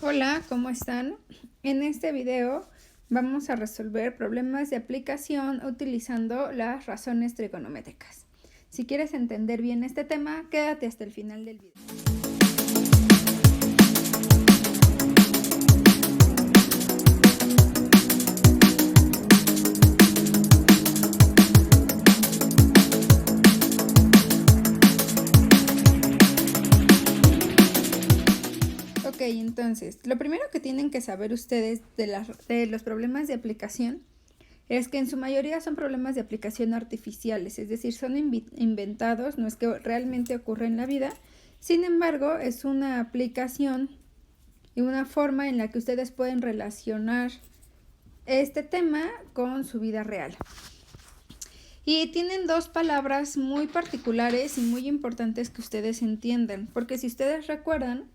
Hola, ¿cómo están? En este video vamos a resolver problemas de aplicación utilizando las razones trigonométricas. Si quieres entender bien este tema, quédate hasta el final del video. Ok, entonces, lo primero que tienen que saber ustedes de los problemas de aplicación es que en su mayoría son problemas de aplicación artificiales, es decir, son inventados, no es que realmente ocurre en la vida. Sin embargo, es una aplicación y una forma en la que ustedes pueden relacionar este tema con su vida real. Y tienen dos palabras muy particulares y muy importantes que ustedes entiendan, porque si ustedes recuerdan,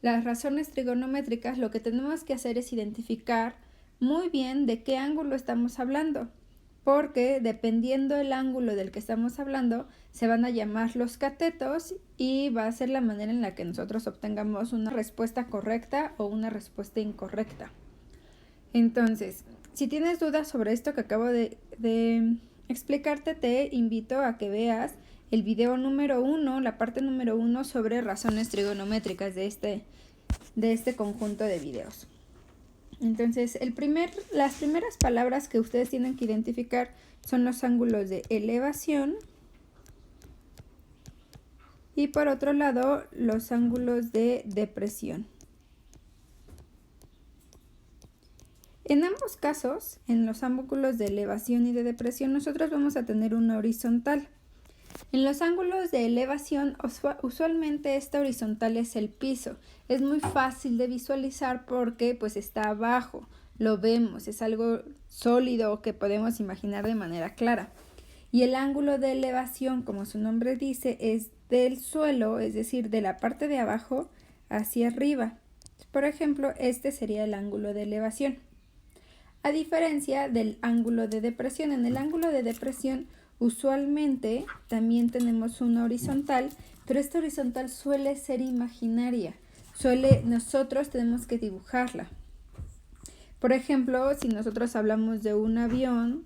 las razones trigonométricas lo que tenemos que hacer es identificar muy bien de qué ángulo estamos hablando, porque dependiendo del ángulo del que estamos hablando, se van a llamar los catetos y va a ser la manera en la que nosotros obtengamos una respuesta correcta o una respuesta incorrecta. Entonces, si tienes dudas sobre esto que acabo de explicarte, te invito a que veas el video número 1, la parte número 1 sobre razones trigonométricas de este conjunto de videos. Entonces, las primeras palabras que ustedes tienen que identificar son los ángulos de elevación y por otro lado los ángulos de depresión. En ambos casos, en los ángulos de elevación y de depresión, nosotros vamos a tener una horizontal. En los ángulos de elevación, usualmente esta horizontal es el piso. Es muy fácil de visualizar porque pues está abajo, lo vemos, es algo sólido que podemos imaginar de manera clara. Y el ángulo de elevación, como su nombre dice, es del suelo, es decir, de la parte de abajo hacia arriba. Por ejemplo, este sería el ángulo de elevación. A diferencia del ángulo de depresión, en el ángulo de depresión usualmente también tenemos una horizontal, pero esta horizontal suele ser imaginaria. Nosotros tenemos que dibujarla. Por ejemplo, si nosotros hablamos de un avión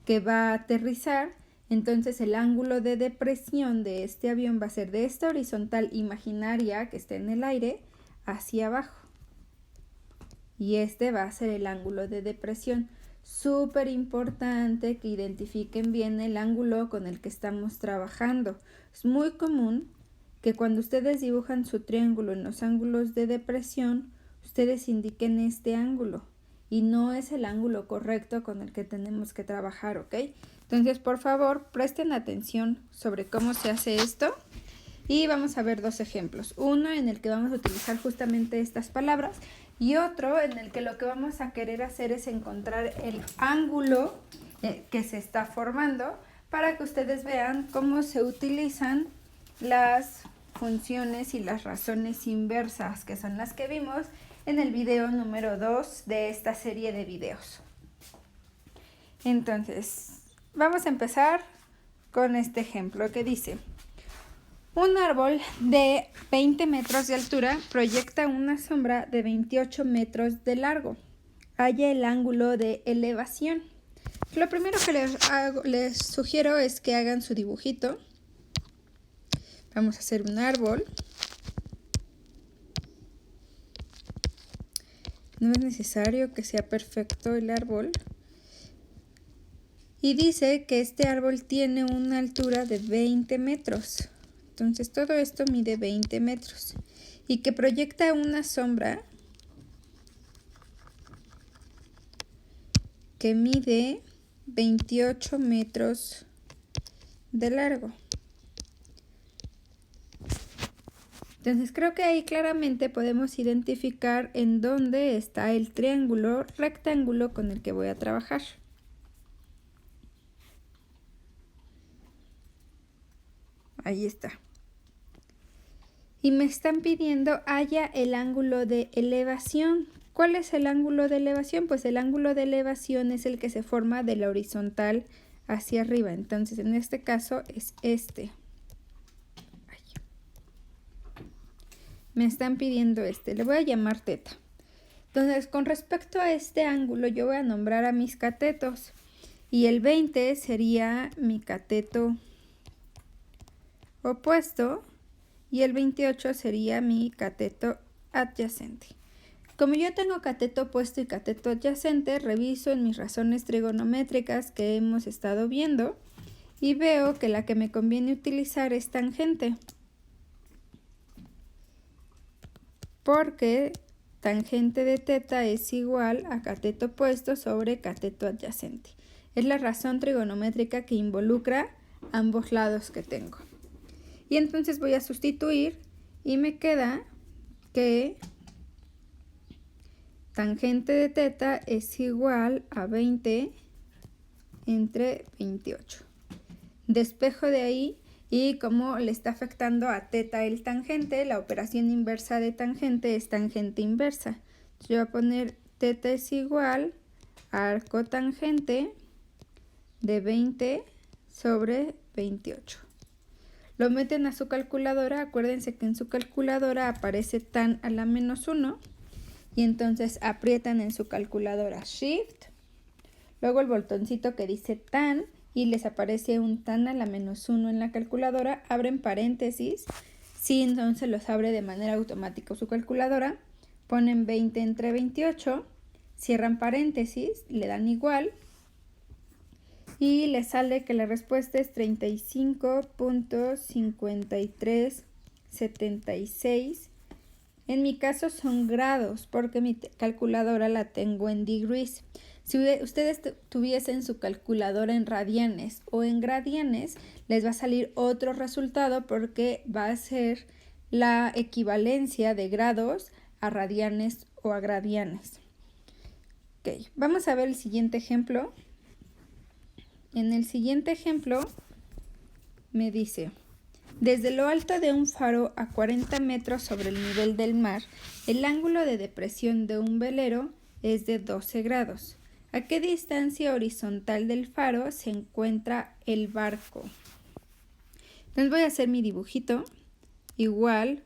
que va a aterrizar, entonces el ángulo de depresión de este avión va a ser de esta horizontal imaginaria que está en el aire hacia abajo. Y este va a ser el ángulo de depresión. Súper importante que identifiquen bien el ángulo con el que estamos trabajando. Es muy común que cuando ustedes dibujan su triángulo en los ángulos de depresión, ustedes indiquen este ángulo y no es el ángulo correcto con el que tenemos que trabajar, ¿ok? Entonces, por favor, presten atención sobre cómo se hace esto. Y vamos a ver dos ejemplos. Uno en el que vamos a utilizar justamente estas palabras y otro en el que lo que vamos a querer hacer es encontrar el ángulo que se está formando para que ustedes vean cómo se utilizan las funciones y las razones inversas, que son las que vimos en el video número 2 de esta serie de videos. Entonces, vamos a empezar con este ejemplo que dice: un árbol de 20 metros de altura proyecta una sombra de 28 metros de largo. Halla el ángulo de elevación. Lo primero que les sugiero es que hagan su dibujito. Vamos a hacer un árbol. No es necesario que sea perfecto el árbol. Y dice que este árbol tiene una altura de 20 metros. Entonces todo esto mide 20 metros y que proyecta una sombra que mide 28 metros de largo. Entonces creo que ahí claramente podemos identificar en dónde está el triángulo rectángulo con el que voy a trabajar. Ahí está. Y me están pidiendo halla el ángulo de elevación. ¿Cuál es el ángulo de elevación? Pues el ángulo de elevación es el que se forma de la horizontal hacia arriba. Entonces en este caso es este. me están pidiendo le voy a llamar teta. Entonces, con respecto a este ángulo, yo voy a nombrar a mis catetos. Y el 20 sería mi cateto opuesto y el 28 sería mi cateto adyacente. Como yo tengo cateto opuesto y cateto adyacente, reviso en mis razones trigonométricas que hemos estado viendo y veo que la que me conviene utilizar es tangente. Porque tangente de teta es igual a cateto opuesto sobre cateto adyacente. Es la razón trigonométrica que involucra ambos lados que tengo. Y entonces voy a sustituir y me queda que tangente de teta es igual a 20 entre 28. Despejo de ahí y como le está afectando a teta el tangente, la operación inversa de tangente es tangente inversa. Yo voy a poner teta es igual a arco tangente de 20 sobre 28. Lo meten a su calculadora, acuérdense que en su calculadora aparece tan a la menos 1 y entonces aprietan en su calculadora Shift, luego el botoncito que dice tan y les aparece un tan a la menos 1 en la calculadora, abren paréntesis, sí, entonces los abre de manera automática su calculadora, ponen 20 entre 28, cierran paréntesis, le dan igual y les sale que la respuesta es 35.5376. En mi caso son grados porque mi calculadora la tengo en degrees. Si ustedes tuviesen su calculadora en radianes o en gradianes, les va a salir otro resultado porque va a ser la equivalencia de grados a radianes o a gradianes. Ok, vamos a ver el siguiente ejemplo. En el siguiente ejemplo me dice, desde lo alto de un faro a 40 metros sobre el nivel del mar, el ángulo de depresión de un velero es de 12 grados. ¿A qué distancia horizontal del faro se encuentra el barco? Entonces voy a hacer mi dibujito, igual,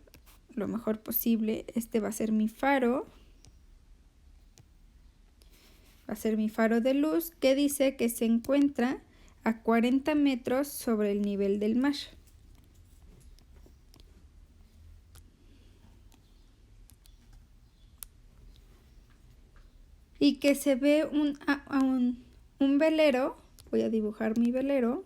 lo mejor posible. Este va a ser mi faro. Va a ser mi faro de luz que dice que se encuentra a 40 metros sobre el nivel del mar. Y que se ve un velero, voy a dibujar mi velero,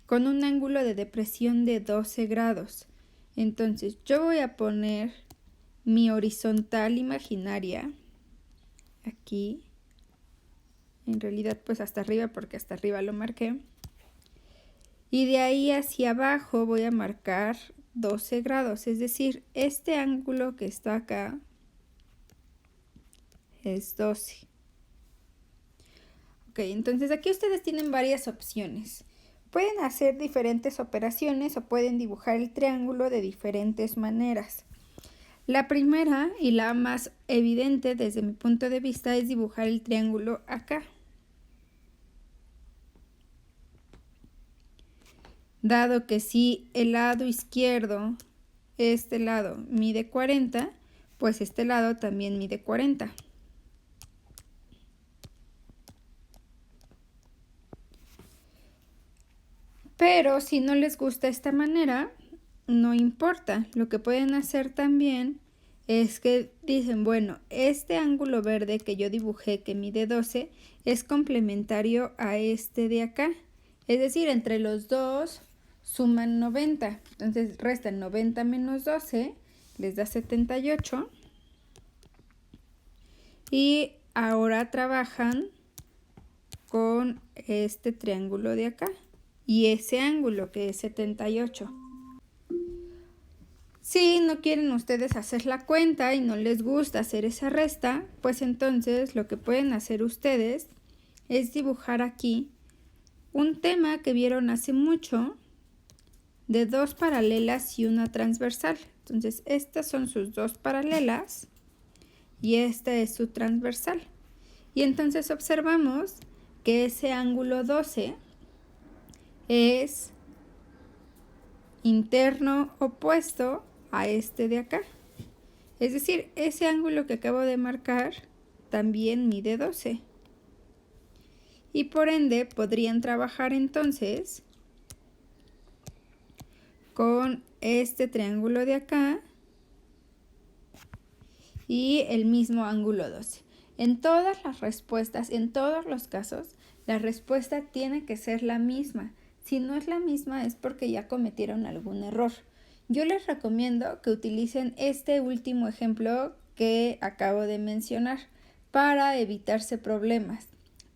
con un ángulo de depresión de 12 grados. Entonces yo voy a poner mi horizontal imaginaria aquí, en realidad pues hasta arriba porque hasta arriba lo marqué, y de ahí hacia abajo voy a marcar 12 grados, es decir, este ángulo que está acá es 12. Ok, entonces aquí ustedes tienen varias opciones. Pueden hacer diferentes operaciones o pueden dibujar el triángulo de diferentes maneras. La primera y la más evidente desde mi punto de vista es dibujar el triángulo acá. Dado que si el lado izquierdo, este lado, mide 40, pues este lado también mide 40. Pero si no les gusta esta manera, no importa. Lo que pueden hacer también es que dicen, bueno, este ángulo verde que yo dibujé que mide 12 es complementario a este de acá. Es decir, entre los dos suman 90. Entonces restan 90 menos 12, les da 78. Y ahora trabajan con este triángulo de acá y ese ángulo que es 78. Si no quieren ustedes hacer la cuenta y no les gusta hacer esa resta, pues entonces lo que pueden hacer ustedes es dibujar aquí un tema que vieron hace mucho de dos paralelas y una transversal. Entonces estas son sus dos paralelas y esta es su transversal. Y entonces observamos que ese ángulo 12 es interno opuesto a este de acá. Es decir, ese ángulo que acabo de marcar también mide 12. Y por ende podrían trabajar entonces con este triángulo de acá y el mismo ángulo 12. En todas las respuestas, en todos los casos, la respuesta tiene que ser la misma. Si no es la misma es porque ya cometieron algún error. Yo les recomiendo que utilicen este último ejemplo que acabo de mencionar para evitarse problemas,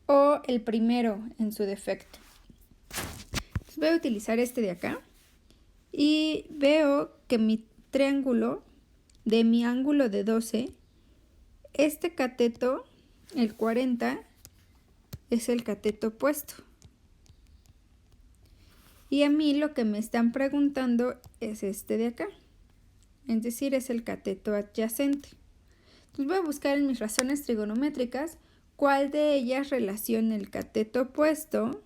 o el primero en su defecto. Entonces voy a utilizar este de acá y veo que mi triángulo de mi ángulo de 12, este cateto, el 40, es el cateto opuesto. Y a mí lo que me están preguntando es este de acá, es decir, es el cateto adyacente. Entonces voy a buscar en mis razones trigonométricas cuál de ellas relaciona el cateto opuesto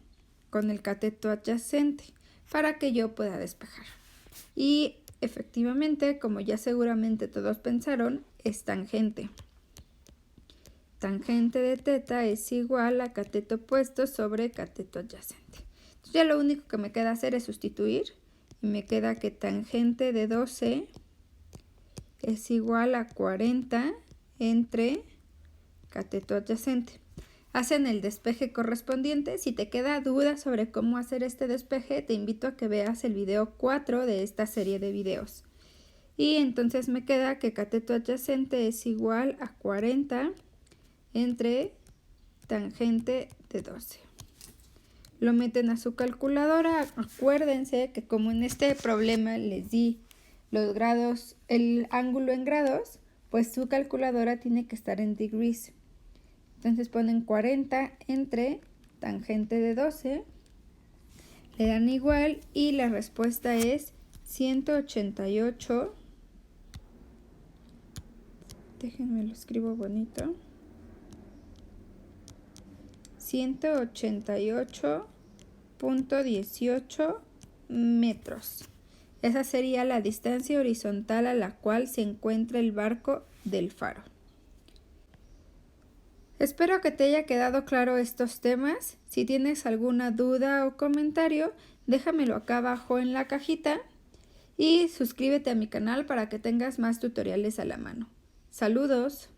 con el cateto adyacente para que yo pueda despejar. Y efectivamente, como ya seguramente todos pensaron, es tangente. Tangente de teta es igual a cateto opuesto sobre cateto adyacente. Entonces ya lo único que me queda hacer es sustituir y me queda que tangente de 12 es igual a 40 entre cateto adyacente. Hacen el despeje correspondiente. Si te queda duda sobre cómo hacer este despeje, te invito a que veas el video 4 de esta serie de videos. Y entonces me queda que cateto adyacente es igual a 40 entre tangente de 12. Lo meten a su calculadora. Acuérdense que como en este problema les di los grados, el ángulo en grados, pues su calculadora tiene que estar en degrees. Entonces ponen 40 entre tangente de 12, le dan igual y la respuesta es 188. Déjenme lo escribo bonito. 188.18 metros. Esa sería la distancia horizontal a la cual se encuentra el barco del faro. Espero que te haya quedado claro estos temas. Si tienes alguna duda o comentario, déjamelo acá abajo en la cajita y suscríbete a mi canal para que tengas más tutoriales a la mano. ¡Saludos!